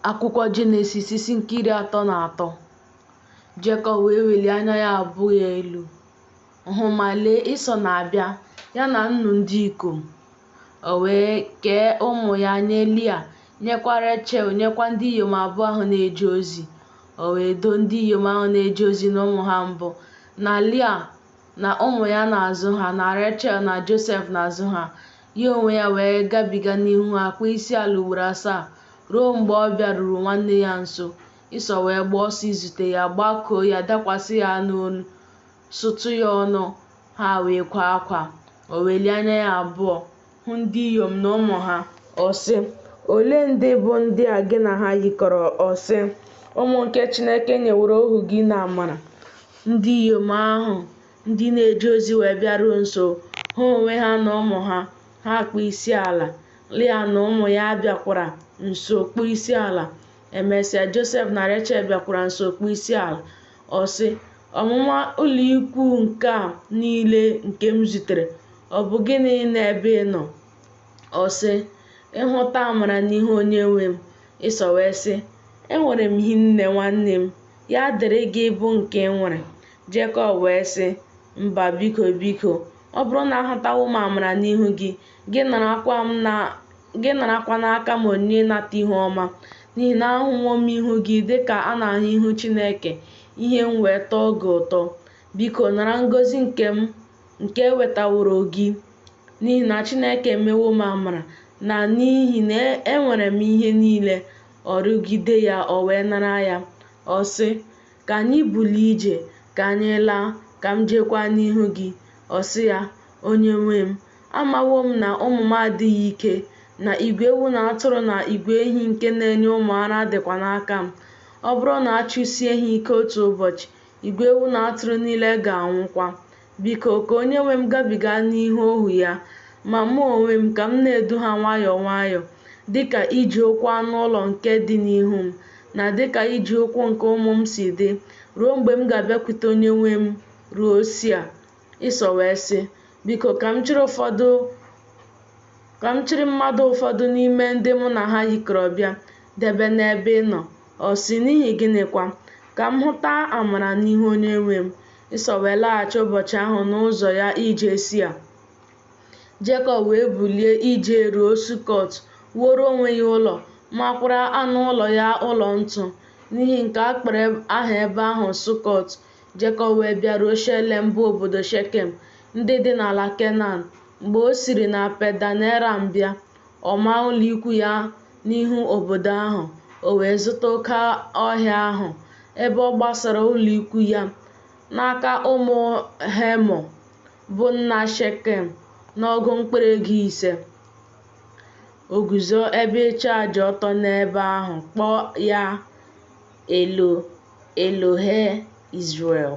Akwụkwọ Jenesis isi nke 33. Jekọb wee welie anya ya abụọ elu hụ ma lee Ịsọ na-abịa ya na nnu ndị ikom. O wee kee ụmụ ya nye Lịa, nyekwa Rechel, nyekwa ndị inyom abụọ ahụ na-eje ozi. O wee doo ndị inyom ahụ na-eje ozi na ụmụ ha mbụ, na Lịa na ụmụ ya n'azụ ha, na Rechel na Josef n'azụ ha. Ya onwe ya wee gabiga n'ihu ha kpọọ isi ala ugboro 7 ruo mgbe ọ bịaruru nwanne ya nso. Ịsọ wee gbaa ọsọ izute ya, gbakoo ya, dakwasị ya n'olu, sụtụ ya ọnụ. Ha wee kwaa akwa. O welie anya ya abụọ hụ ndị inyom na ụmụ ha. Ọ sị, olee ndị bụ ndị a gị na ha yikọrọ? Ọ sị, ụmụ nke Chineke nyeworo ohu gị na amara. Ndị inyom ahụ ndị na-eje ozi wee bịaruo nso, ha onwe ha na ụmụ ha, ha kpọọ isi ala. Lịa na ụmụ ya bịakwara nso kpọọ isi ala. Emesịa Josef na Rechel bịakwara nso kpọọ isi ala. Ọ sị, ọmụma ụlọikwu nke a niile nke m zutere, ọ bụ gịnị n'ebe ị nọ? Ọ sị, ịhụta amara n'ihu onye nwe m. Ịsọ wee sị, enwere m hinne nwanne m, ya dịrị gị bụ nke ị nwere. Jekọb wee sị, mba, biko biko, ọ bụrụ na ahụtawo m amara n'ihu gị, gị narakwa n'aka m onyinye ịnata ihu ọma, n'ihi na ahụwo m ihu gị dịka a na-ahụ ihu Chineke, ihe m wee tọọ gị ụtọ. Biko nara ngọzi nke ewetaworo gị, n'ihi na Chineke emewo m amara, na n'ihi na enwere m ihe niile. Ọ rịọgide ya, o wee nara ya. Ọ sị, ka anyị bulie ije, ka anyị laa, ka m jeekwa n'ihu gị. Ọ sị ya, onye nwe m, amawo m na ụmụ m adịghị ike, na igwe ewu na atụrụ na igwe ehi nke na-enye ụmụ ara dịkwa n'aka m. Ọ bụrụ na a chụsie ha ike otu ụbọchị, igwe ewu na atụrụ niile ga-anwụkwa. Biko ka onye nwe m gabiga n'ihu ohu ya, ma mụ onwe m ka m na-edu ha nwayọọ nwayọọ, dịka iji ụkwụ anụ ụlọ nke dị n'ihu m, na dịka iji ụkwụ nke ụmụ m si dị, ruo mgbe m ga-abịakwute onye nwe m ruo Sia. Ịsọ wee sị, biko ka m chịrị mmadụ ụfọdụ n'ime ndị mụ na ha yikọrọ bịa debe n'ebe ị nọ. Ọ sị, n'ihi gịnịkwa? Ka m hụta amara n'ihu onye nwe m. Ịsọ wee laghachi ụbọchị ahụ n'ụzọ ya ije Sia. Jekọb wee bulie ije ruo Sukọt, wuoro onwe ya ụlọ, makwara anụ ụlọ ya ụlọ ntu. N'ihi nke a kpọrọ aha ebe ahụ Sukọt. Jekọb wee bịaruo Shelem bụ obodo Shekem, ndị dị n'ala Kenan. Mgbe o siri na Padan Aram bịa, ọ maa ụlọ ikwu ya n'ihu obodo ahụ. O wee zụta oke ọhịa ahụ, ebe ọ gbasara ụlọ ikwu ya n'aka ụmụ Hemọ, bụ nna Shekem, n'ọgụ mkpụrụ ego 5. O guzo ebe ịchụ àjà ọtọ n'ebe ahụ, kpọọ ya Elohe Izrel.